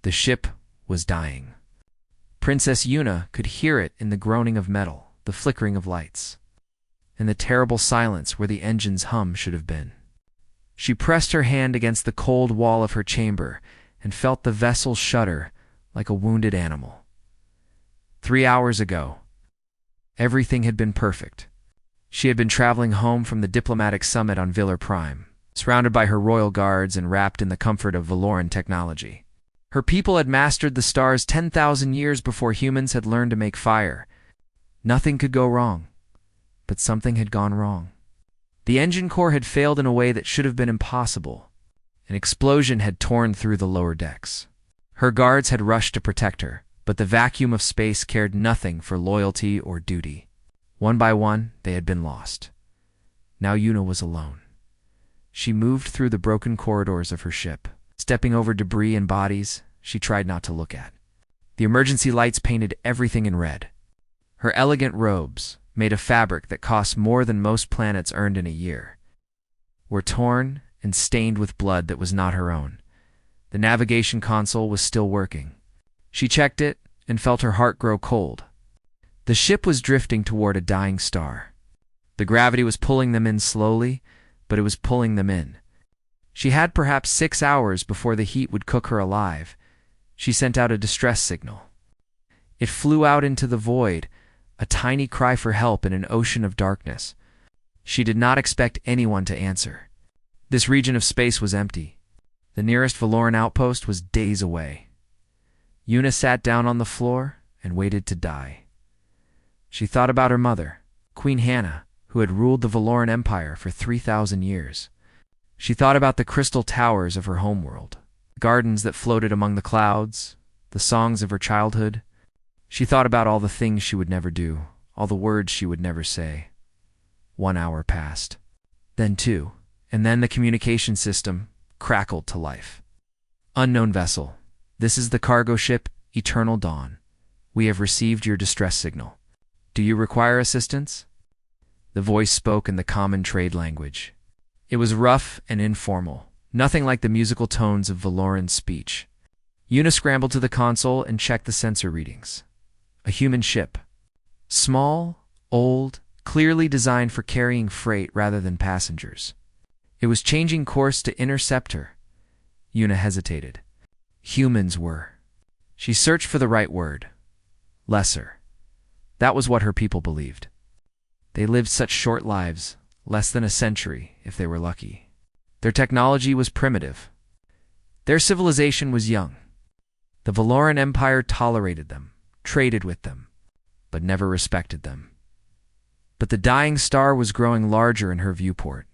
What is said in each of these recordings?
The ship was dying. Princess Yuna could hear it in the groaning of metal, the flickering of lights, and the terrible silence where the engine's hum should have been. She pressed her hand against the cold wall of her chamber and felt the vessel shudder like a wounded animal. 3 hours ago, everything had been perfect. She had been traveling home from the diplomatic summit on Viller Prime, surrounded by her royal guards and wrapped in the comfort of Valoran technology. Her people had mastered the stars 10,000 years before humans had learned to make fire. Nothing could go wrong, but something had gone wrong. The engine core had failed in a way that should have been impossible. An explosion had torn through the lower decks. Her guards had rushed to protect her, but the vacuum of space cared nothing for loyalty or duty. One by one, they had been lost. Now Yuna was alone. She moved through the broken corridors of her ship, stepping over debris and bodies she tried not to look at. The emergency lights painted everything in red. Her elegant robes, made of fabric that cost more than most planets earned in a year, were torn and stained with blood that was not her own. The navigation console was still working. She checked it and felt her heart grow cold. The ship was drifting toward a dying star. The gravity was pulling them in slowly, but it was pulling them in. She had perhaps 6 hours before the heat would cook her alive. She sent out a distress signal. It flew out into the void, a tiny cry for help in an ocean of darkness. She did not expect anyone to answer. This region of space was empty. The nearest Valoran outpost was days away. Yuna sat down on the floor and waited to die. She thought about her mother, Queen Hannah, who had ruled the Valoran Empire for 3,000 years. She thought about the crystal towers of her homeworld, gardens that floated among the clouds, the songs of her childhood. She thought about all the things she would never do, all the words she would never say. 1 hour passed. Then 2, and then the communication system crackled to life. Unknown vessel. This is the cargo ship Eternal Dawn. We have received your distress signal. Do you require assistance? The voice spoke in the common trade language. It was rough and informal, nothing like the musical tones of Valoran's speech. Yuna scrambled to the console and checked the sensor readings. A human ship. Small, old, clearly designed for carrying freight rather than passengers. It was changing course to intercept her. Yuna hesitated. Humans were. She searched for the right word. Lesser. That was what her people believed. They lived such short lives, less than a century, if they were lucky. Their technology was primitive. Their civilization was young. The Valoran Empire tolerated them, traded with them, but never respected them. But the dying star was growing larger in her viewport,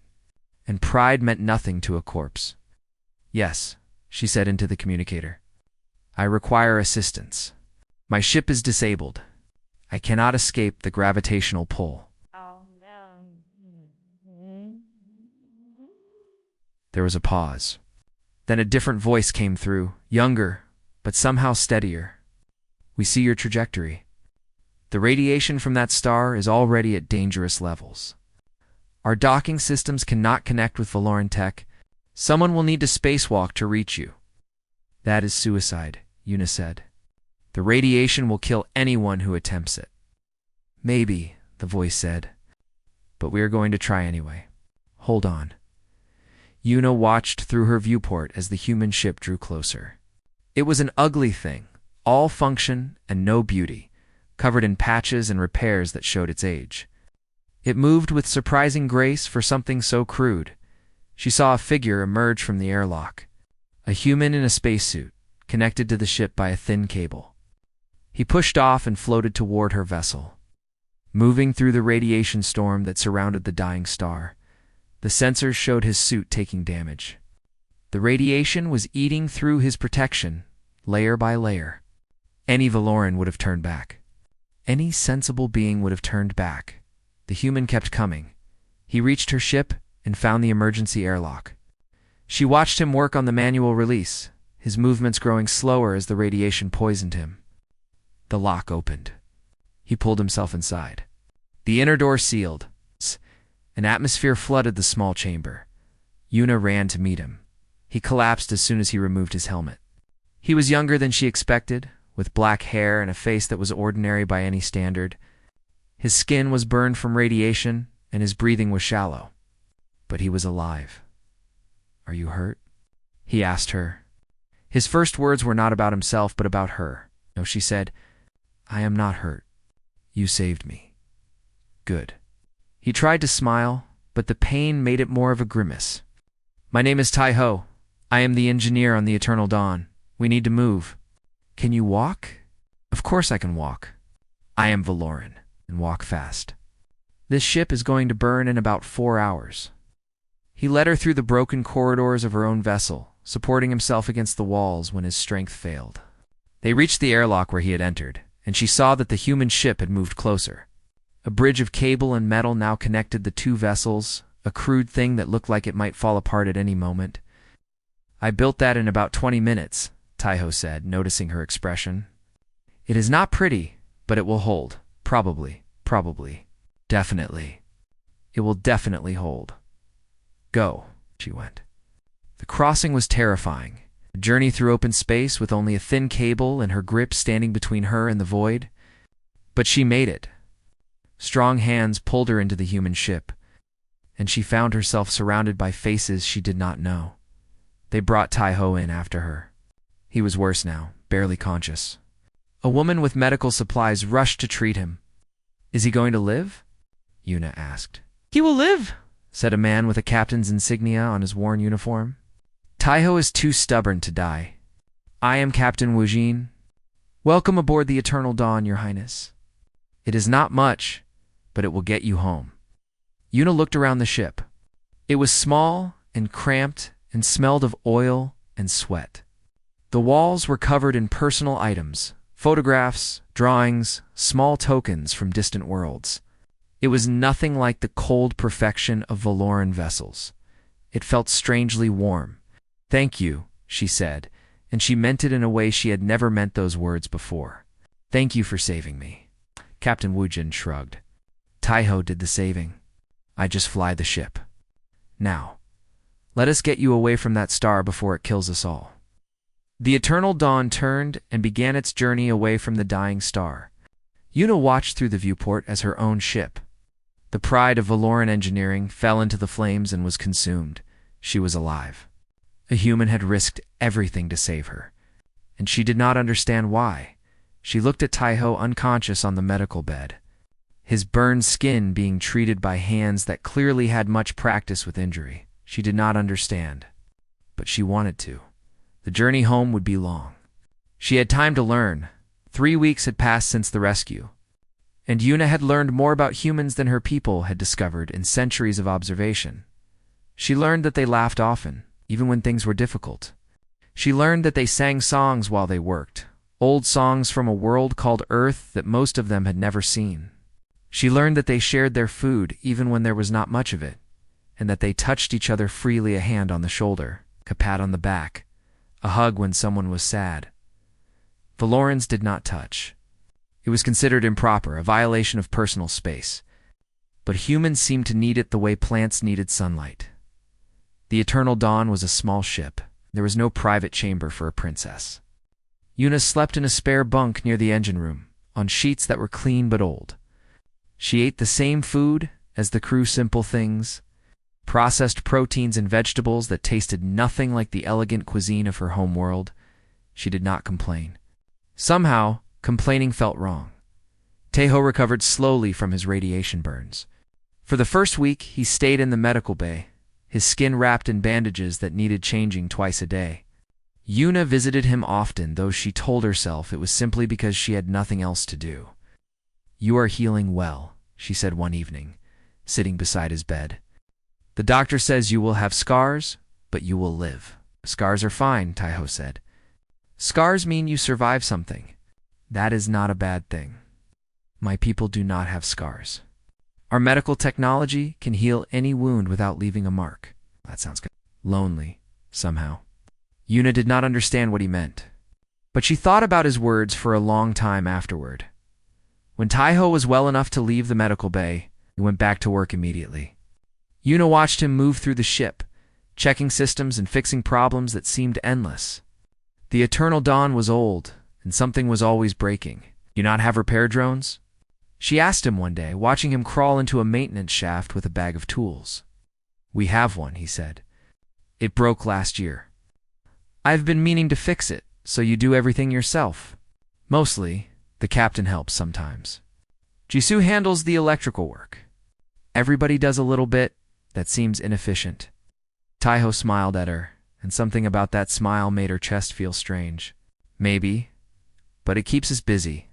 and pride meant nothing to a corpse. Yes, she said into the communicator. I require assistance. My ship is disabled. I cannot escape the gravitational pull. There was a pause. Then a different voice came through, younger, but somehow steadier. We see your trajectory. The radiation from that star is already at dangerous levels. Our docking systems cannot connect with Valoran tech. Someone will need to spacewalk to reach you. That is suicide, Yuna said. The radiation will kill anyone who attempts it. Maybe, the voice said, but we are going to try anyway. Hold on. Yuna watched through her viewport as the human ship drew closer. It was an ugly thing, all function and no beauty, covered in patches and repairs that showed its age. It moved with surprising grace for something so crude. She saw a figure emerge from the airlock, a human in a spacesuit, connected to the ship by a thin cable. He pushed off and floated toward her vessel. Moving through the radiation storm that surrounded the dying star, the sensors showed his suit taking damage. The radiation was eating through his protection, layer by layer. Any Valoran would have turned back. Any sensible being would have turned back. The human kept coming. He reached her ship and found the emergency airlock. She watched him work on the manual release, his movements growing slower as the radiation poisoned him. The lock opened. He pulled himself inside. The inner door sealed. An atmosphere flooded the small chamber. Yuna ran to meet him. He collapsed as soon as he removed his helmet. He was younger than she expected, with black hair and a face that was ordinary by any standard. His skin was burned from radiation, and his breathing was shallow. But he was alive. "Are you hurt?" he asked her. His first words were not about himself, but about her. "No," she said. "I am not hurt. You saved me." "Good." He tried to smile, but the pain made it more of a grimace. "My name is Tai-Ho. I am the engineer on the Eternal Dawn. We need to move." "Can you walk?" "Of course I can walk. I am Valoran, and walk fast. This ship is going to burn in about 4 hours." He led her through the broken corridors of her own vessel, supporting himself against the walls when his strength failed. They reached the airlock where he had entered, and she saw that the human ship had moved closer. A bridge of cable and metal now connected the two vessels, a crude thing that looked like it might fall apart at any moment. "I built that in about 20 minutes, Tai-Ho said, noticing her expression. "It is not pretty, but it will hold. Probably. Definitely. It will definitely hold." "Go," she went. The crossing was terrifying. A journey through open space with only a thin cable and her grip standing between her and the void. But she made it. Strong hands pulled her into the human ship, and she found herself surrounded by faces she did not know. They brought Tai-Ho in after her. He was worse now, barely conscious. A woman with medical supplies rushed to treat him. "Is he going to live?" Yuna asked. "He will live," said a man with a captain's insignia on his worn uniform. "Tai-Ho is too stubborn to die. I am Captain Wujin. Welcome aboard the Eternal Dawn, Your Highness. It is not much, but it will get you home." Yuna looked around the ship. It was small and cramped and smelled of oil and sweat. The walls were covered in personal items, photographs, drawings, small tokens from distant worlds. It was nothing like the cold perfection of Valoran vessels. It felt strangely warm. "Thank you," she said, and she meant it in a way she had never meant those words before. "Thank you for saving me." Captain Wujin shrugged. "Tai-Ho did the saving. I just fly the ship. Now, let us get you away from that star before it kills us all." The Eternal Dawn turned and began its journey away from the dying star. Yuna watched through the viewport as her own ship, the pride of Valoran engineering, fell into the flames and was consumed. She was alive. A human had risked everything to save her, and she did not understand why. She looked at Tai-Ho unconscious on the medical bed, his burned skin being treated by hands that clearly had much practice with injury. She did not understand, but she wanted to. The journey home would be long. She had time to learn. 3 weeks had passed since the rescue, and Yuna had learned more about humans than her people had discovered in centuries of observation. She learned that they laughed often, even when things were difficult. She learned that they sang songs while they worked, old songs from a world called Earth that most of them had never seen. She learned that they shared their food even when there was not much of it, and that they touched each other freely, a hand on the shoulder, a pat on the back, a hug when someone was sad. Valorans did not touch. It was considered improper, a violation of personal space. But humans seemed to need it the way plants needed sunlight. The Eternal Dawn was a small ship. There was no private chamber for a princess. Yuna slept in a spare bunk near the engine room, on sheets that were clean but old. She ate the same food as the crew, simple things, processed proteins and vegetables that tasted nothing like the elegant cuisine of her home world. She did not complain. Somehow, complaining felt wrong. Tai-Ho recovered slowly from his radiation burns. For the first week, he stayed in the medical bay, his skin wrapped in bandages that needed changing twice a day. Yuna visited him often, though she told herself it was simply because she had nothing else to do. "You are healing well," she said one evening, sitting beside his bed. "The doctor says you will have scars, but you will live." "Scars are fine," Tai-Ho said. "Scars mean you survive something. That is not a bad thing. My people do not have scars. Our medical technology can heal any wound without leaving a mark." That sounds good. Lonely, somehow. Yuna did not understand what he meant, but she thought about his words for a long time afterward. When Tai-Ho was well enough to leave the medical bay, he went back to work immediately. Yuna watched him move through the ship, checking systems and fixing problems that seemed endless. The eternal dawn was old, and something was always breaking. "You not have repair drones?" she asked him one day, watching him crawl into a maintenance shaft with a bag of tools. "We have one," he said. "It broke last year. I've been meaning to fix it, so you do everything yourself." "Mostly. The captain helps sometimes. Jisoo handles the electrical work. Everybody does a little bit. That seems inefficient." Taiho smiled at her, and something about that smile made her chest feel strange. "Maybe, but it keeps us busy.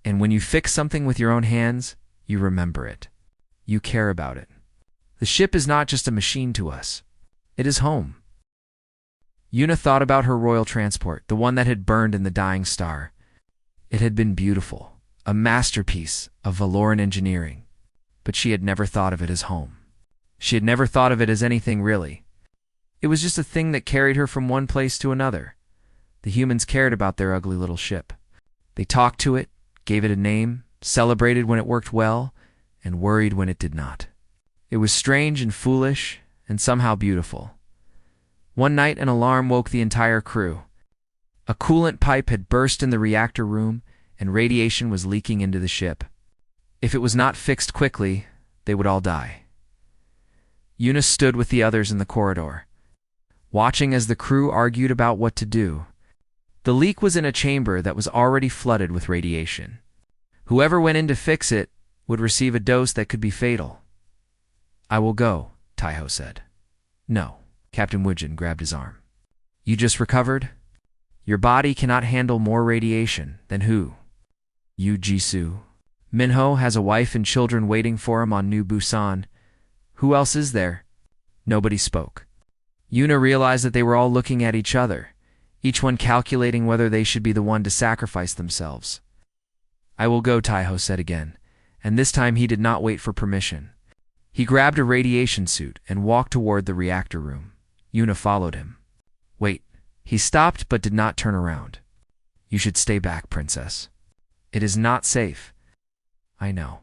And when you fix something with your own hands, you remember it. You care about it. The ship is not just a machine to us. It is home." Yuna thought about her royal transport, the one that had burned in the dying star. It had been beautiful, a masterpiece of Valoran engineering, but she had never thought of it as home. She had never thought of it as anything really. It was just a thing that carried her from one place to another. The humans cared about their ugly little ship. They talked to it, gave it a name, celebrated when it worked well, and worried when it did not. It was strange and foolish, and somehow beautiful. One night, an alarm woke the entire crew. A coolant pipe had burst in the reactor room, and radiation was leaking into the ship. If it was not fixed quickly, they would all die. Yuna stood with the others in the corridor, watching as the crew argued about what to do. The leak was in a chamber that was already flooded with radiation. Whoever went in to fix it would receive a dose that could be fatal. "I will go," Taiho said. "No." Captain Woojin grabbed his arm. "You just recovered? Your body cannot handle more radiation. Then who? You, Jisoo. Minho has a wife and children waiting for him on New Busan. Who else is there?" Nobody spoke. Yuna realized that they were all looking at each other, each one calculating whether they should be the one to sacrifice themselves. "I will go," Taiho said again, and this time he did not wait for permission. He grabbed a radiation suit and walked toward the reactor room. Yuna followed him. "Wait." He stopped but did not turn around. "You should stay back, princess. It is not safe." "I know.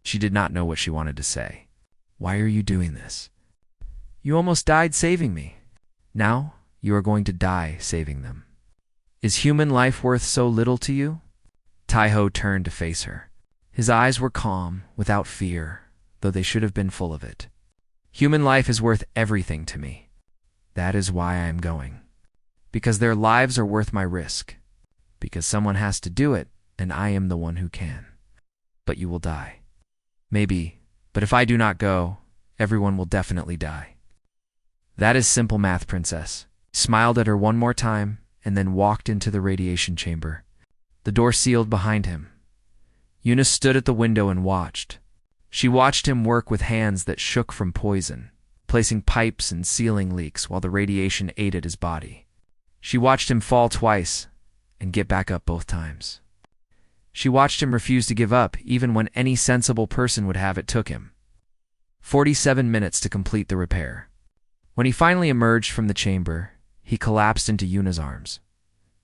She did not know what she wanted to say. "Why are you doing this? You almost died saving me. Now you are going to die saving them. Is human life worth so little to you?" Taiho turned to face her. His eyes were calm, without fear, though they should have been full of it. "Human life is worth everything to me. That is why I am going. Because their lives are worth my risk. Because someone has to do it, and I am the one who can. But you will die. Maybe, but if I do not go, everyone will definitely die." "That is simple math, princess." He smiled at her one more time, and then walked into the radiation chamber. The door sealed behind him. Yuna stood at the window and watched. She watched him work with hands that shook from poison, placing pipes and sealing leaks while the radiation ate at his body. She watched him fall twice and get back up both times. She watched him refuse to give up even when any sensible person would have it took him. 47 minutes to complete the repair. When he finally emerged from the chamber, he collapsed into Yuna's arms.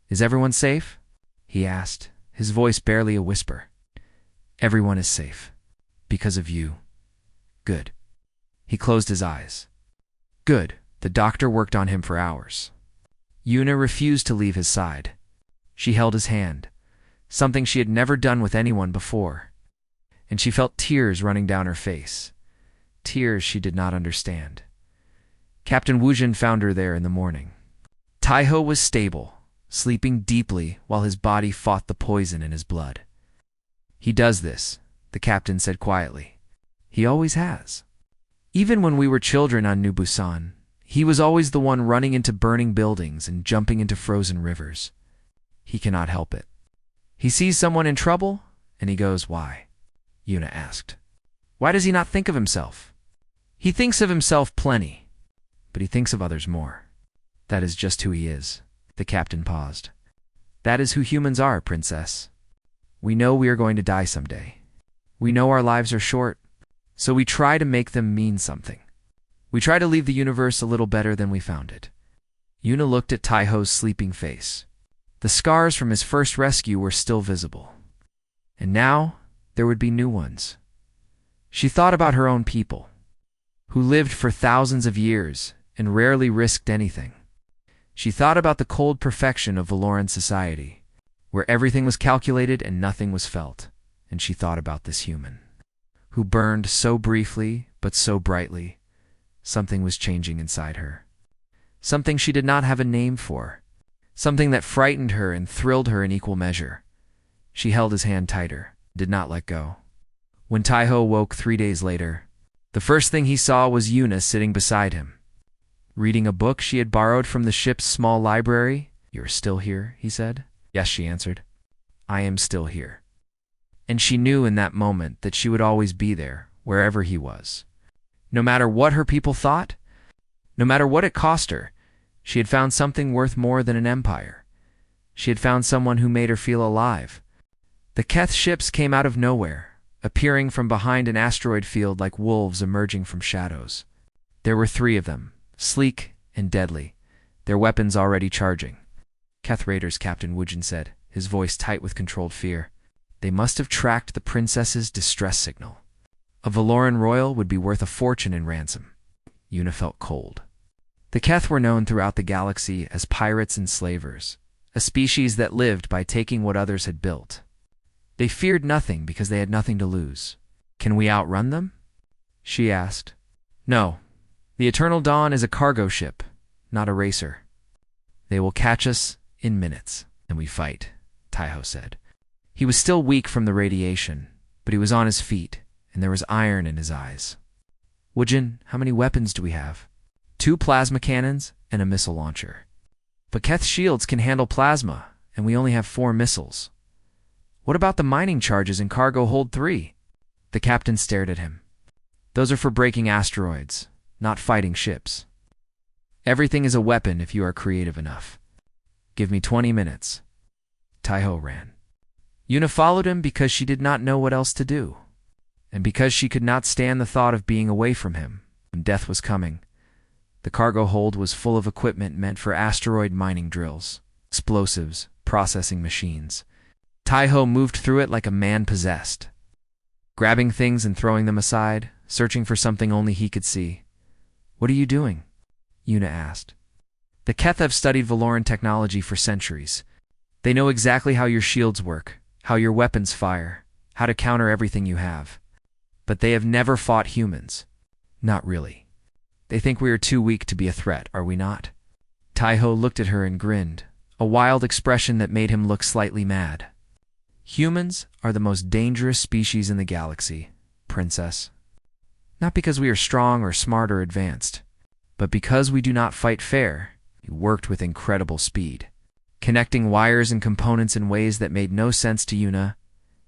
"Is everyone safe?" he asked, his voice barely a whisper. "Everyone is safe. Because of you." "Good." He closed his eyes. "Good." The doctor worked on him for hours. Yuna refused to leave his side. She held his hand, something she had never done with anyone before, and she felt tears running down her face. Tears she did not understand. Captain Woojin found her there in the morning. Taiho was stable, sleeping deeply while his body fought the poison in his blood. "He does this," the captain said quietly. "He always has. Even when we were children on New Busan, he was always the one running into burning buildings and jumping into frozen rivers. He cannot help it. He sees someone in trouble, and he goes, 'Why?'" Yuna asked. "Why does he not think of himself?" "He thinks of himself plenty, but he thinks of others more. That is just who he is." The captain paused. "That is who humans are, princess. We know we are going to die someday. We know our lives are short, so we try to make them mean something. We try to leave the universe a little better than we found it." Yuna looked at Taiho's sleeping face. The scars from his first rescue were still visible. And now, there would be new ones. She thought about her own people, who lived for thousands of years and rarely risked anything. She thought about the cold perfection of Valoran society, where everything was calculated and nothing was felt, and she thought about this human, who burned so briefly but so brightly. Something was changing inside her. Something she did not have a name for. Something that frightened her and thrilled her in equal measure. She held his hand tighter, did not let go. When Taiho woke 3 days later, the first thing he saw was Yuna sitting beside him, reading a book she had borrowed from the ship's small library. "You're still here?" he said. "Yes," she answered. "I am still here." And she knew in that moment that she would always be there, wherever he was. No matter what her people thought, no matter what it cost her, she had found something worth more than an empire. She had found someone who made her feel alive. The Keth ships came out of nowhere, appearing from behind an asteroid field like wolves emerging from shadows. There were 3 of them, sleek and deadly, their weapons already charging. "Keth raiders," Captain Wujin said, his voice tight with controlled fear. "They must have tracked the princess's distress signal. A Valoran royal would be worth a fortune in ransom." Yuna felt cold. The Keth were known throughout the galaxy as pirates and slavers, a species that lived by taking what others had built. They feared nothing because they had nothing to lose. "Can we outrun them?" she asked. "No. The Eternal Dawn is a cargo ship, not a racer. They will catch us in minutes, and we fight," Taiho said. He was still weak from the radiation, but he was on his feet, and there was iron in his eyes. "Wujin, how many weapons do we have?" 2 plasma cannons and a missile launcher. "But Keth shields can handle plasma, and we only have 4 missiles. What about the mining charges in cargo hold 3? The captain stared at him. "Those are for breaking asteroids, not fighting ships. Everything is a weapon if you are creative enough. Give me 20 minutes. Taiho ran. Yuna followed him because she did not know what else to do, and because she could not stand the thought of being away from him when death was coming. The cargo hold was full of equipment meant for asteroid mining drills, explosives, processing machines. Taiho moved through it like a man possessed, grabbing things and throwing them aside, searching for something only he could see. "What are you doing?" Yuna asked. "The Keth have studied Valoran technology for centuries. They know exactly how your shields work, how your weapons fire, how to counter everything you have. But they have never fought humans. Not really. They think we are too weak to be a threat, are we not?" Taiho looked at her and grinned, a wild expression that made him look slightly mad. "Humans are the most dangerous species in the galaxy, Princess. Not because we are strong or smart or advanced, but because we do not fight fair." He worked with incredible speed, connecting wires and components in ways that made no sense to Yuna.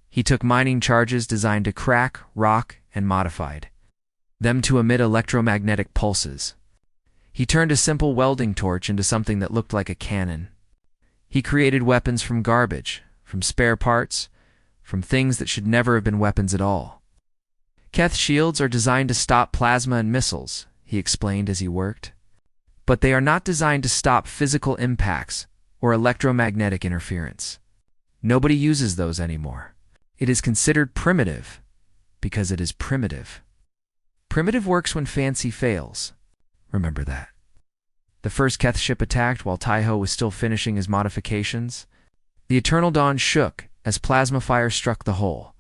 He took mining charges designed to crack, rock, and modified them to emit electromagnetic pulses. He turned a simple welding torch into something that looked like a cannon. He created weapons from garbage, from spare parts, from things that should never have been weapons at all. "Keth shields are designed to stop plasma and missiles," he explained as he worked. "But they are not designed to stop physical impacts or electromagnetic interference. Nobody uses those anymore. It is considered primitive because it is primitive. Primitive works when fancy fails. Remember that." The first Keth ship attacked while Taiho was still finishing his modifications. The Eternal Dawn shook as plasma fire struck the hull.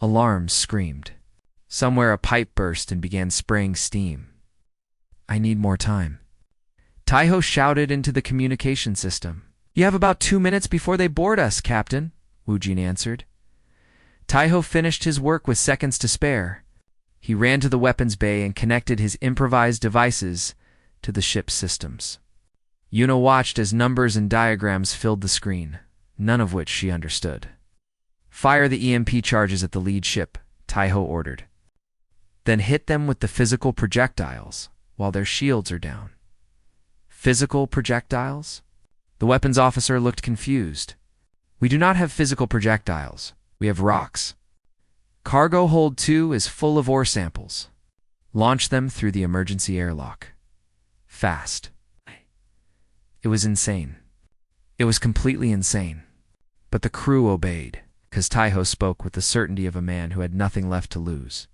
Alarms screamed. Somewhere a pipe burst and began spraying steam. "I need more time." Taiho shouted into the communication system. "You have about 2 minutes before they board us, Captain," Wujin answered. Taiho finished his work with seconds to spare. He ran to the weapons bay and connected his improvised devices to the ship's systems. Yuna watched as numbers and diagrams filled the screen, none of which she understood. "Fire the EMP charges at the lead ship," Taiho ordered. "Then hit them with the physical projectiles while their shields are down." "Physical projectiles?" The weapons officer looked confused. "We do not have physical projectiles. We have rocks. Cargo hold 2 is full of ore samples. Launch them through the emergency airlock. Fast." It was insane. It was completely insane. But the crew obeyed, because Taiho spoke with the certainty of a man who had nothing left to lose.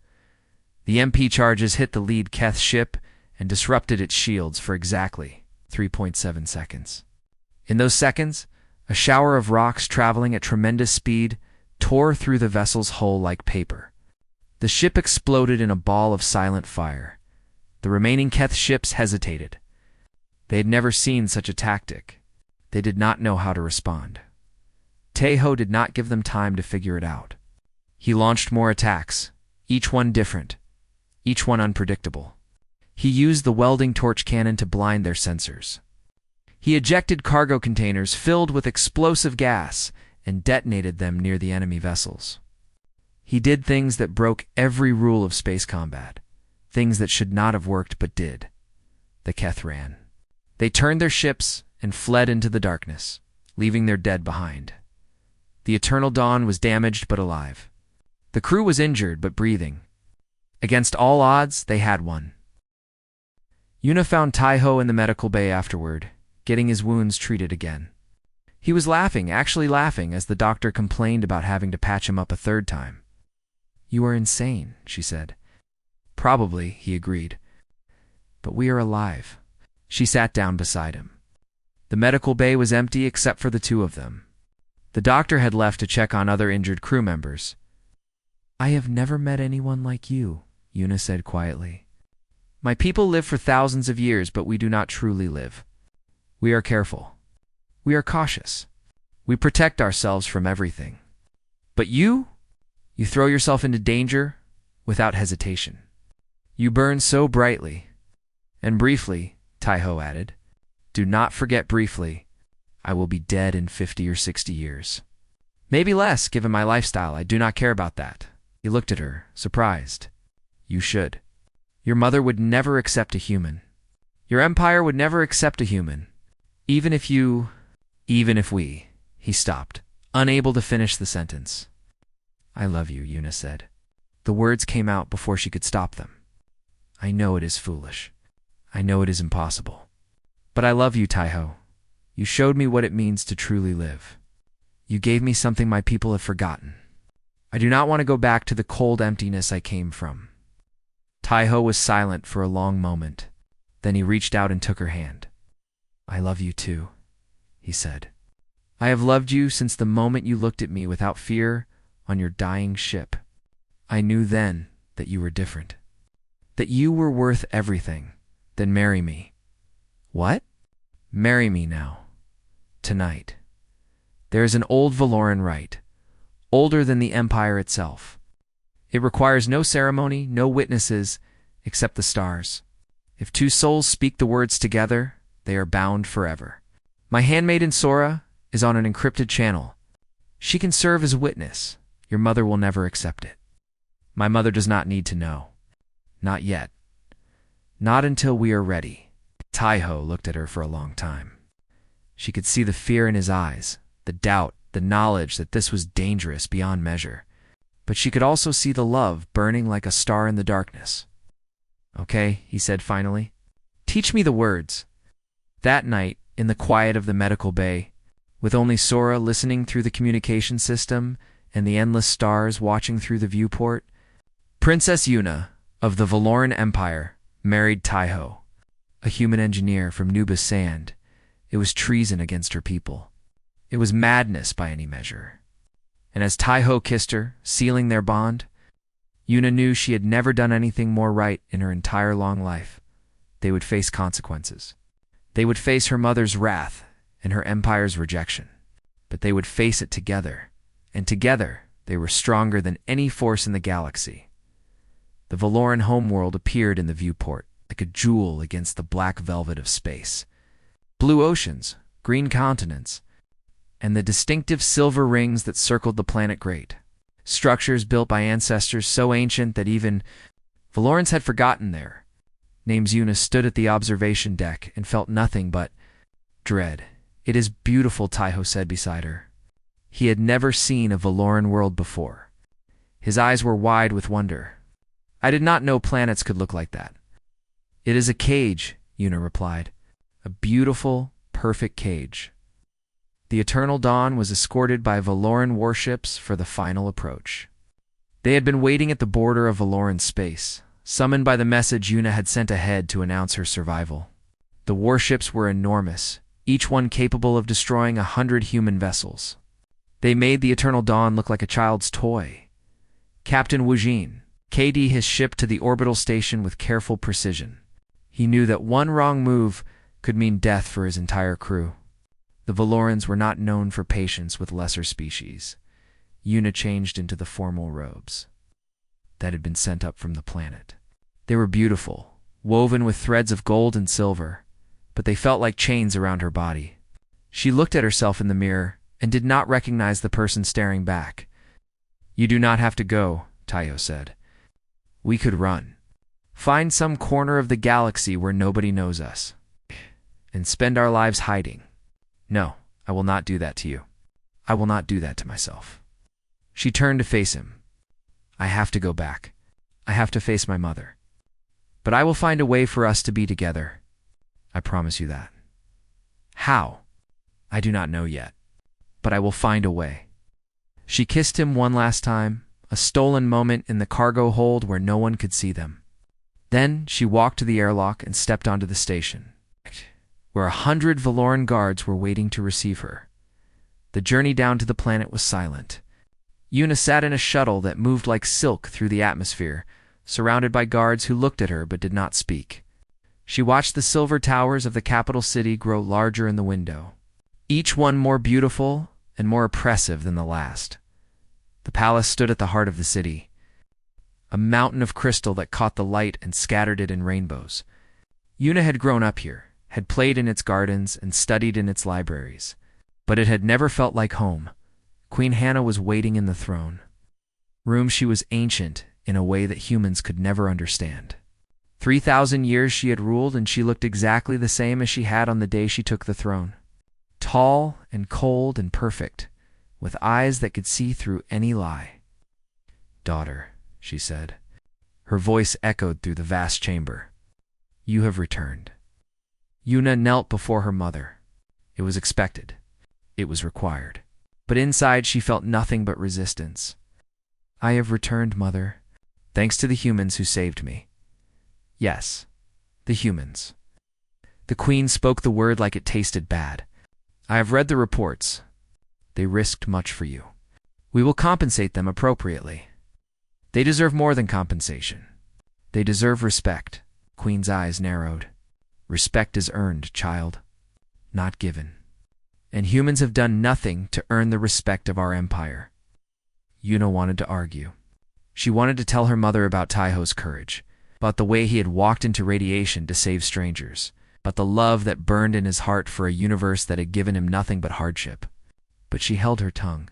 The MP charges hit the lead Keth ship and disrupted its shields for exactly 3.7 seconds. In those seconds, a shower of rocks traveling at tremendous speed tore through the vessel's hull like paper. The ship exploded in a ball of silent fire. The remaining Keth ships hesitated. They had never seen such a tactic. They did not know how to respond. Tahoe did not give them time to figure it out. He launched more attacks, each one different, each one unpredictable. He used the welding torch cannon to blind their sensors. He ejected cargo containers filled with explosive gas and detonated them near the enemy vessels. He did things that broke every rule of space combat, things that should not have worked but did. The Keth ran. They turned their ships and fled into the darkness, leaving their dead behind. The Eternal Dawn was damaged but alive. The crew was injured but breathing. Against all odds, they had won. Yuna found Tahoe in the medical bay afterward, getting his wounds treated again. He was laughing, actually laughing, as the doctor complained about having to patch him up a third time. "You are insane," she said. "Probably," he agreed. "But we are alive." She sat down beside him. The medical bay was empty except for the two of them. The doctor had left to check on other injured crew members. "I have never met anyone like you," Yuna said quietly. "My people live for thousands of years, but we do not truly live. We are careful. We are cautious. We protect ourselves from everything. But you throw yourself into danger without hesitation. You burn so brightly. And briefly," Tahoe added. "Do not forget briefly. I will be dead in 50 or 60 years. Maybe less, given my lifestyle. I do not care about that." He looked at her, surprised. "You should. Your mother would never accept a human. Your empire would never accept a human. Even if we." He stopped, unable to finish the sentence. "I love you," Yuna said. The words came out before she could stop them. "I know it is foolish. I know it is impossible. But I love you, Tahoe. You showed me what it means to truly live. You gave me something my people have forgotten. I do not want to go back to the cold emptiness I came from." Tahoe was silent for a long moment. Then he reached out and took her hand. "I love you too," he said. "I have loved you since the moment you looked at me without fear on your dying ship. I knew then that you were different, that you were worth everything. Then marry me." "What?" "Marry me now. Tonight. There is an old Valoran rite, older than the Empire itself. It requires no ceremony, no witnesses, except the stars. If two souls speak the words together, they are bound forever. My handmaiden Sora is on an encrypted channel. She can serve as a witness. Your mother will never accept it. My mother does not need to know. Not yet. Not until we are ready." Tahoe looked at her for a long time. She could see the fear in his eyes, the doubt, the knowledge that this was dangerous beyond measure. But she could also see the love burning like a star in the darkness. "Okay," he said finally. "Teach me the words." That night, in the quiet of the medical bay, with only Sora listening through the communication system and the endless stars watching through the viewport, Princess Yuna of the Valoran Empire married Tahoe, a human engineer from Nubis Sand. It was treason against her people. It was madness by any measure. And as Tahoe kissed her, sealing their bond, Yuna knew she had never done anything more right in her entire long life. They would face consequences. They would face her mother's wrath and her empire's rejection. But they would face it together, and together they were stronger than any force in the galaxy. The Valoran homeworld appeared in the viewport, like a jewel against the black velvet of space. Blue oceans, green continents, and the distinctive silver rings that circled the planet great. Structures built by ancestors so ancient that even Valorans had forgotten their names. Yuna stood at the observation deck and felt nothing but dread. "It is beautiful," Tahoe said beside her. He had never seen a Valoran world before. His eyes were wide with wonder. "I did not know planets could look like that." "It is a cage," Yuna replied. "A beautiful, perfect cage." The Eternal Dawn was escorted by Valoran warships for the final approach. They had been waiting at the border of Valoran space, summoned by the message Yuna had sent ahead to announce her survival. The warships were enormous, each one capable of destroying 100 human vessels. They made the Eternal Dawn look like a child's toy. Captain Wujin KD his ship to the orbital station with careful precision. He knew that one wrong move could mean death for his entire crew. The Valorans were not known for patience with lesser species. Yuna changed into the formal robes that had been sent up from the planet. They were beautiful, woven with threads of gold and silver, but they felt like chains around her body. She looked at herself in the mirror and did not recognize the person staring back. "You do not have to go," Taiho said. "We could run. Find some corner of the galaxy where nobody knows us, and spend our lives hiding. No, I will not do that to you. I will not do that to myself." She turned to face him. "I have to go back. I have to face my mother. But I will find a way for us to be together. I promise you that. How? I do not know yet. But I will find a way." She kissed him one last time, a stolen moment in the cargo hold where no one could see them. Then she walked to the airlock and stepped onto the station, where 100 Valoran guards were waiting to receive her. The journey down to the planet was silent. Yuna sat in a shuttle that moved like silk through the atmosphere, surrounded by guards who looked at her but did not speak. She watched the silver towers of the capital city grow larger in the window, each one more beautiful and more oppressive than the last. The palace stood at the heart of the city, a mountain of crystal that caught the light and scattered it in rainbows. Yuna had grown up here, had played in its gardens and studied in its libraries, but it had never felt like home. Queen Hannah was waiting in the throne room. She was ancient in a way that humans could never understand. 3,000 years she had ruled, and she looked exactly the same as she had on the day she took the throne. Tall and cold and perfect, with eyes that could see through any lie. "Daughter," she said. Her voice echoed through the vast chamber. "You have returned." Yuna knelt before her mother. It was expected. It was required. But inside she felt nothing but resistance. "I have returned, Mother, thanks to the humans who saved me." "Yes, the humans." The queen spoke the word like it tasted bad. "I have read the reports. They risked much for you. We will compensate them appropriately. They deserve more than compensation. They deserve respect." Queen's eyes narrowed. "Respect is earned, child, not given. And humans have done nothing to earn the respect of our empire." Yuna wanted to argue. She wanted to tell her mother about Taiho's courage, about the way he had walked into radiation to save strangers, about the love that burned in his heart for a universe that had given him nothing but hardship. But she held her tongue.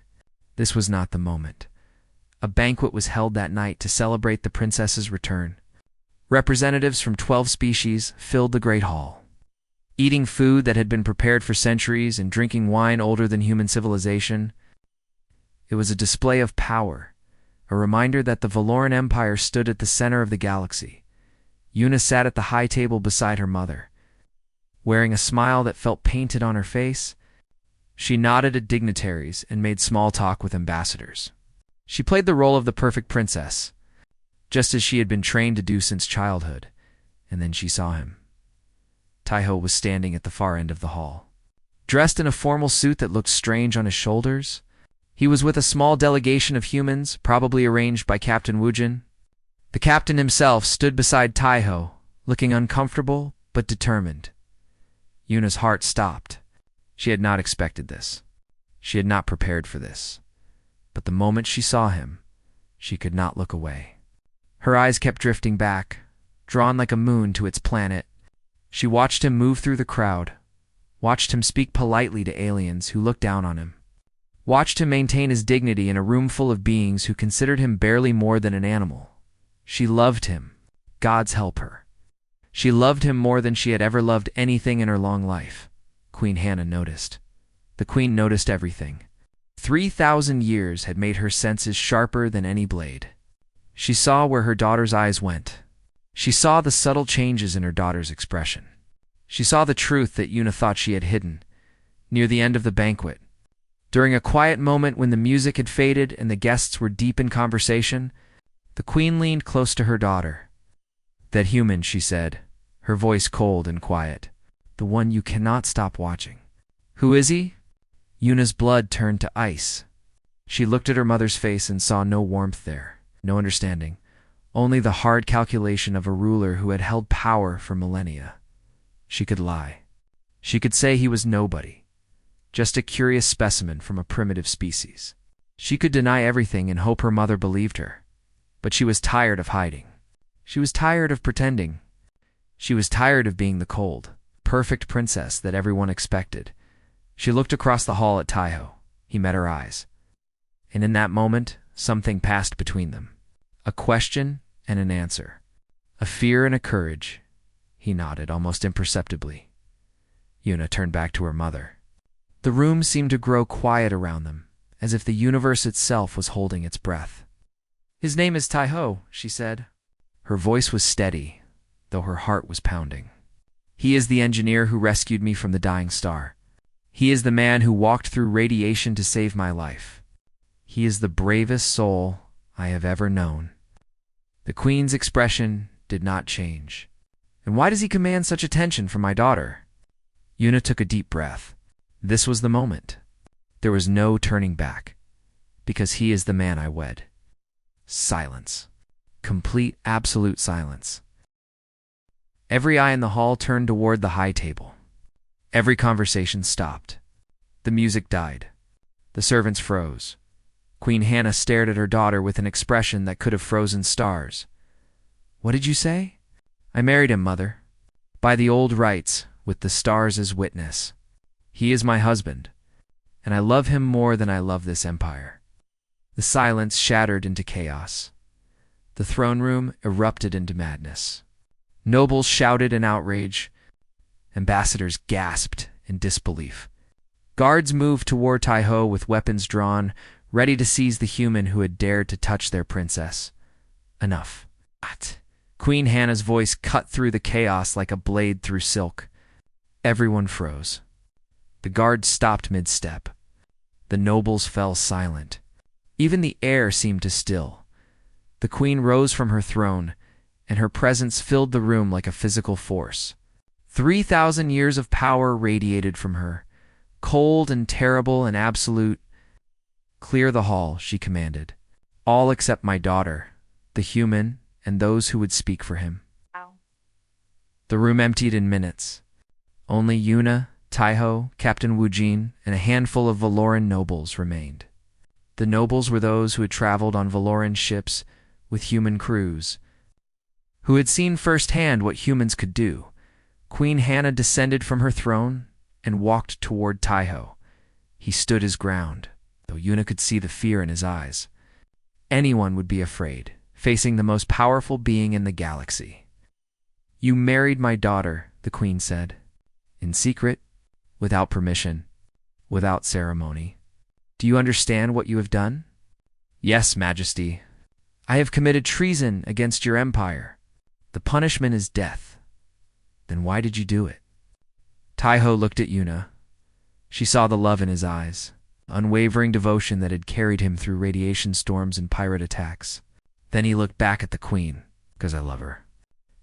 This was not the moment. A banquet was held that night to celebrate the princess's return. Representatives from 12 species filled the great hall, eating food that had been prepared for centuries and drinking wine older than human civilization. It was a display of power, a reminder that the Valoran Empire stood at the center of the galaxy. Yuna sat at the high table beside her mother. Wearing a smile that felt painted on her face, she nodded at dignitaries and made small talk with ambassadors. She played the role of the perfect princess, just as she had been trained to do since childhood. And then she saw him. Taiho was standing at the far end of the hall, dressed in a formal suit that looked strange on his shoulders. He was with a small delegation of humans, probably arranged by Captain Wujin. The captain himself stood beside Taiho, looking uncomfortable but determined. Yuna's heart stopped. She had not expected this. She had not prepared for this. But the moment she saw him, she could not look away. Her eyes kept drifting back, drawn like a moon to its planet. She watched him move through the crowd, watched him speak politely to aliens who looked down on him, watched him maintain his dignity in a room full of beings who considered him barely more than an animal. She loved him. Gods help her. She loved him more than she had ever loved anything in her long life. Queen Hannah noticed. The queen noticed everything. 3,000 years had made her senses sharper than any blade. She saw where her daughter's eyes went. She saw the subtle changes in her daughter's expression. She saw the truth that Yuna thought she had hidden. Near the end of the banquet, during a quiet moment when the music had faded and the guests were deep in conversation, the queen leaned close to her daughter. "That human," she said, her voice cold and quiet. The one you cannot stop watching. Who is he? Yuna's blood turned to ice. She looked at her mother's face and saw no warmth there, no understanding, only the hard calculation of a ruler who had held power for millennia. She could lie. She could say he was nobody, just a curious specimen from a primitive species. She could deny everything and hope her mother believed her. But she was tired of hiding. She was tired of pretending. She was tired of being the cold, perfect princess that everyone expected. She looked across the hall at Taiho. He met her eyes. And in that moment, something passed between them. A question and an answer. A fear and a courage. He nodded almost imperceptibly. Yuna turned back to her mother. The room seemed to grow quiet around them, as if the universe itself was holding its breath. His name is Taiho, she said. Her voice was steady, though her heart was pounding. He is the engineer who rescued me from the dying star. He is the man who walked through radiation to save my life. He is the bravest soul I have ever known. The queen's expression did not change. And why does he command such attention from my daughter? Yuna took a deep breath. This was the moment. There was no turning back, because he is the man I wed. Silence. Complete, absolute silence. Every eye in the hall turned toward the high table. Every conversation stopped. The music died. The servants froze. Queen Hannah stared at her daughter with an expression that could have frozen stars. What did you say? I married him, mother. By the old rites, with the stars as witness. He is my husband, and I love him more than I love this empire. The silence shattered into chaos. The throne room erupted into madness. Nobles shouted in outrage. Ambassadors gasped in disbelief. Guards moved toward Taiho with weapons drawn, ready to seize the human who had dared to touch their princess. Enough. What? Queen Hannah's voice cut through the chaos like a blade through silk. Everyone froze. The guards stopped mid-step. The nobles fell silent. Even the air seemed to still. The queen rose from her throne, and her presence filled the room like a physical force. 3,000 years of power radiated from her, cold and terrible and absolute. Clear the hall, she commanded. All except my daughter, the human, and those who would speak for him. Wow. The room emptied in minutes. Only Yuna, Taiho, Captain Wujin, and a handful of Valoran nobles remained. The nobles were those who had traveled on Valoran ships with human crews, who had seen firsthand what humans could do. Queen Hannah descended from her throne and walked toward Taiho. He stood his ground, though Yuna could see the fear in his eyes. Anyone would be afraid, facing the most powerful being in the galaxy. You married my daughter, the queen said. In secret, without permission, without ceremony. Do you understand what you have done? Yes, Majesty. I have committed treason against your empire. The punishment is death. Then why did you do it? Taiho looked at Yuna. She saw the love in his eyes, unwavering devotion that had carried him through radiation storms and pirate attacks. Then he looked back at the queen, because I love her.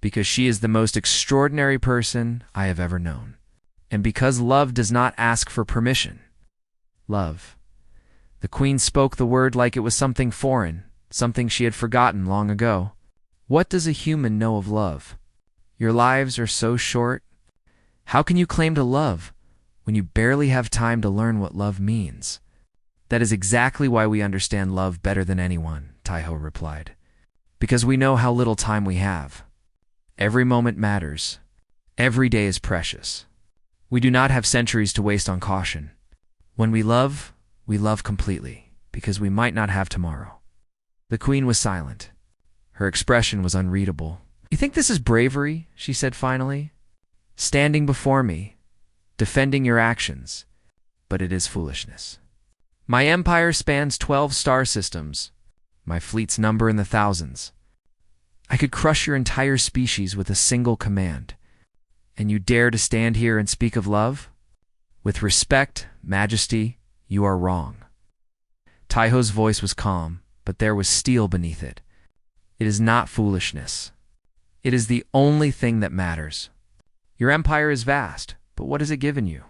Because she is the most extraordinary person I have ever known. And because love does not ask for permission. Love. The queen spoke the word like it was something foreign, something she had forgotten long ago. What does a human know of love? Your lives are so short. How can you claim to love when you barely have time to learn what love means? That is exactly why we understand love better than anyone, Taiho replied. Because we know how little time we have. Every moment matters. Every day is precious. We do not have centuries to waste on caution. When we love completely, because we might not have tomorrow. The queen was silent. Her expression was unreadable. You think this is bravery? She said finally. Standing before me, defending your actions, but it is foolishness. My empire spans 12 star systems. My fleets number in the thousands. I could crush your entire species with a single command. And you dare to stand here and speak of love? With respect, Majesty, you are wrong. Taiho's voice was calm, but there was steel beneath it. It is not foolishness. It is the only thing that matters. Your empire is vast, but what has it given you?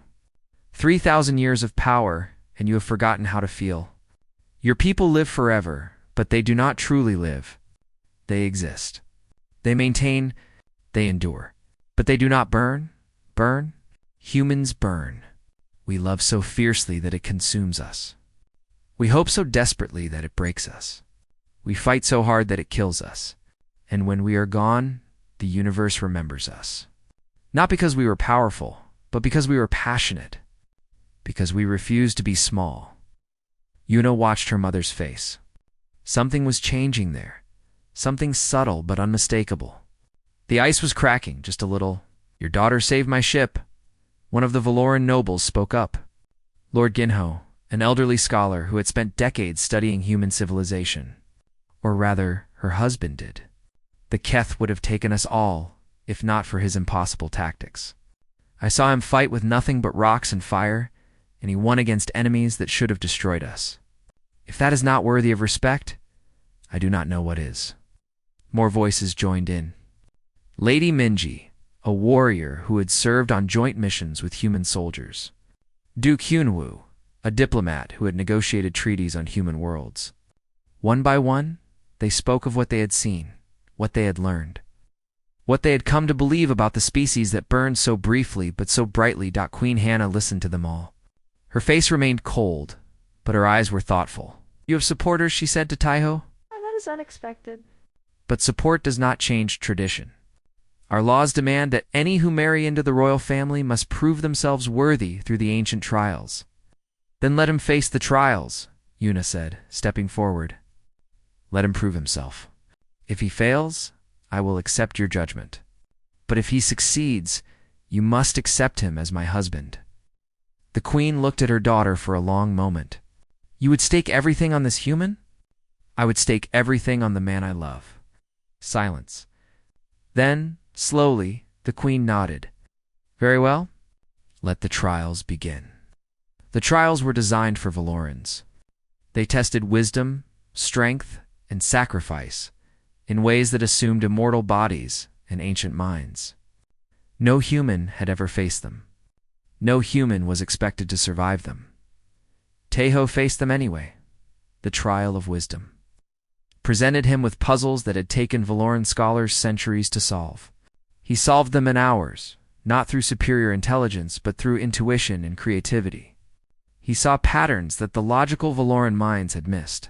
3,000 years of power, and you have forgotten how to feel. Your people live forever, but they do not truly live. They exist. They maintain, they endure. But they do not burn. Burn? Humans burn. We love so fiercely that it consumes us. We hope so desperately that it breaks us. We fight so hard that it kills us. And when we are gone, the universe remembers us. Not because we were powerful, but because we were passionate. Because we refused to be small. Yuna watched her mother's face. Something was changing there. Something subtle but unmistakable. The ice was cracking just a little. "Your daughter saved my ship." One of the Valoran nobles spoke up. Lord Ginho, an elderly scholar who had spent decades studying human civilization. Or rather, her husband did. The Keth would have taken us all, if not for his impossible tactics. I saw him fight with nothing but rocks and fire, and he won against enemies that should have destroyed us. If that is not worthy of respect, I do not know what is. More voices joined in. Lady Minji, a warrior who had served on joint missions with human soldiers. Duke Hyunwoo, a diplomat who had negotiated treaties on human worlds. One by one, they spoke of what they had seen, what they had learned, what they had come to believe about the species that burned so briefly but so brightly. Queen Hannah listened to them all. Her face remained cold, but her eyes were thoughtful. "You have supporters," she said to Taiho. That is unexpected. "But support does not change tradition. Our laws demand that any who marry into the royal family must prove themselves worthy through the ancient trials." "Then let him face the trials," Yuna said, stepping forward. "Let him prove himself. If he fails, I will accept your judgment. But if he succeeds, you must accept him as my husband." The queen looked at her daughter for a long moment. "You would stake everything on this human?" "I would stake everything on the man I love." Silence. Then, slowly, the queen nodded. "Very well. Let the trials begin." The trials were designed for Valorans. They tested wisdom, strength, and sacrifice in ways that assumed immortal bodies and ancient minds. No human had ever faced them. No human was expected to survive them. Taiho faced them anyway. The trial of wisdom presented him with puzzles that had taken Valoran scholars centuries to solve. He solved them in hours, not through superior intelligence, but through intuition and creativity. He saw patterns that the logical Valoran minds had missed.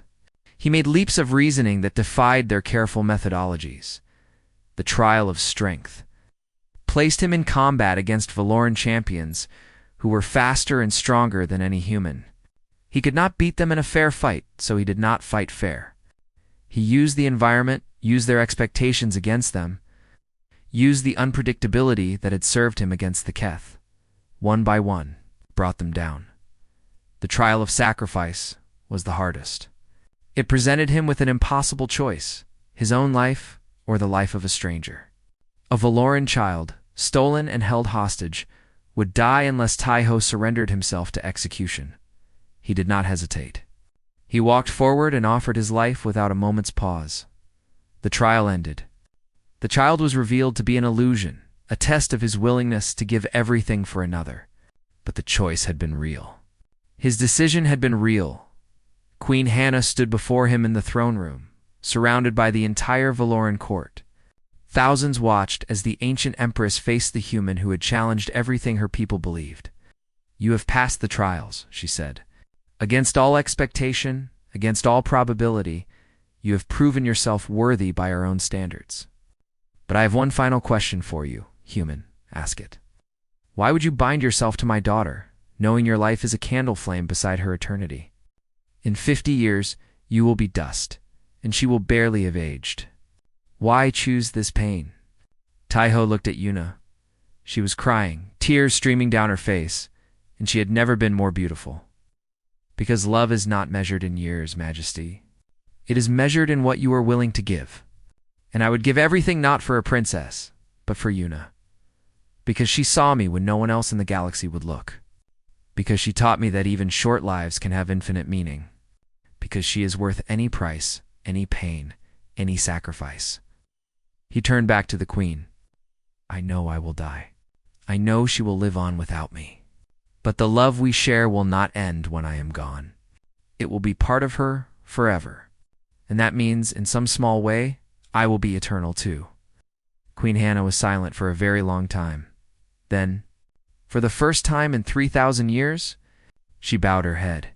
He made leaps of reasoning that defied their careful methodologies. The trial of strength placed him in combat against Valoran champions who were faster and stronger than any human. He could not beat them in a fair fight, so he did not fight fair. He used the environment, used their expectations against them, used the unpredictability that had served him against the Keth. One by one, brought them down. The trial of sacrifice was the hardest. It presented him with an impossible choice, his own life or the life of a stranger. A Valoran child, stolen and held hostage, would die unless Taiho surrendered himself to execution. He did not hesitate. He walked forward and offered his life without a moment's pause. The trial ended. The child was revealed to be an illusion, a test of his willingness to give everything for another. But the choice had been real. His decision had been real. Queen Hannah stood before him in the throne room, surrounded by the entire Valoran court. Thousands watched as the ancient empress faced the human who had challenged everything her people believed. "You have passed the trials," she said. "Against all expectation, against all probability, you have proven yourself worthy by our own standards. But I have one final question for you, human. Ask it. Why would you bind yourself to my daughter, knowing your life is a candle flame beside her eternity? In 50 years, you will be dust, and she will barely have aged. Why choose this pain?" Taiho looked at Yuna. She was crying, tears streaming down her face, and she had never been more beautiful. "Because love is not measured in years, Majesty. It is measured in what you are willing to give. And I would give everything not for a princess, but for Yuna. Because she saw me when no one else in the galaxy would look. Because she taught me that even short lives can have infinite meaning. Because she is worth any price, any pain, any sacrifice." He turned back to the queen. "I know I will die. I know she will live on without me. But the love we share will not end when I am gone. It will be part of her forever. And that means, in some small way, I will be eternal too. Queen Hannah was silent for a very long time. Then, for the first time in 3,000 years, she bowed her head.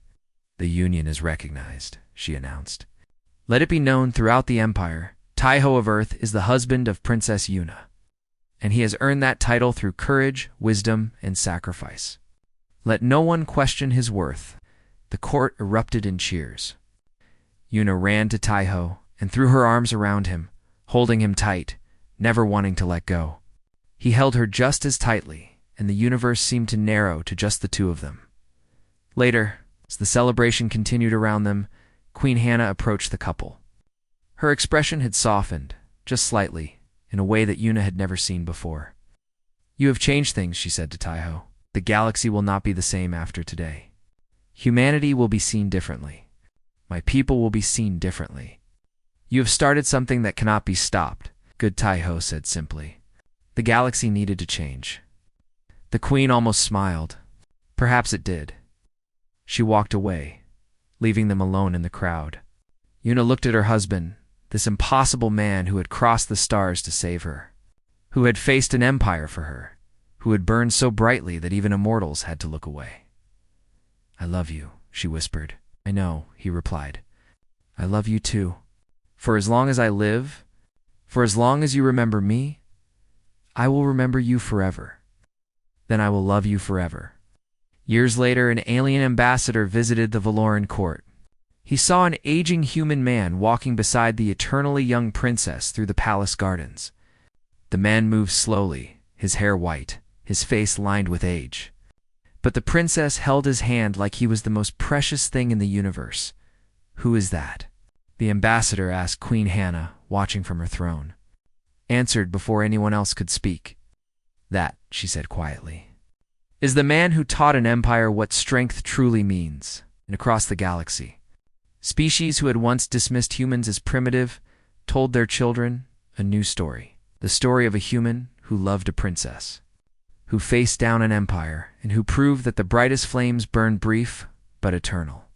The union is recognized, she announced. Let it be known throughout the empire, Taiho of Earth is the husband of Princess Yuna, and he has earned that title through courage, wisdom, and sacrifice. Let no one question his worth. The court erupted in cheers. Yuna ran to Taiho and threw her arms around him, holding him tight, never wanting to let go. He held her just as tightly, and the universe seemed to narrow to just the two of them. Later, as the celebration continued around them, Queen Hannah approached the couple. Her expression had softened, just slightly, in a way that Yuna had never seen before. You have changed things, she said to Taiho. The galaxy will not be the same after today. Humanity will be seen differently. My people will be seen differently. You have started something that cannot be stopped, good Taiho said simply. The galaxy needed to change. The queen almost smiled. Perhaps it did. She walked away, leaving them alone in the crowd. Yuna looked at her husband, this impossible man who had crossed the stars to save her, who had faced an empire for her, who had burned so brightly that even immortals had to look away. I love you, she whispered. I know, he replied. I love you too. For as long as I live, for as long as you remember me, I will remember you forever. Then I will love you forever. Years later, an alien ambassador visited the Valoran court. He saw an aging human man walking beside the eternally young princess through the palace gardens. The man moved slowly, his hair white, his face lined with age. But the princess held his hand like he was the most precious thing in the universe. Who is that? The ambassador asked Queen Hannah, watching from her throne. Answered before anyone else could speak. That, she said quietly, is the man who taught an empire what strength truly means, and across the galaxy. Species who had once dismissed humans as primitive told their children a new story. The story of a human who loved a princess, who faced down an empire, and who proved that the brightest flames burned brief but eternal.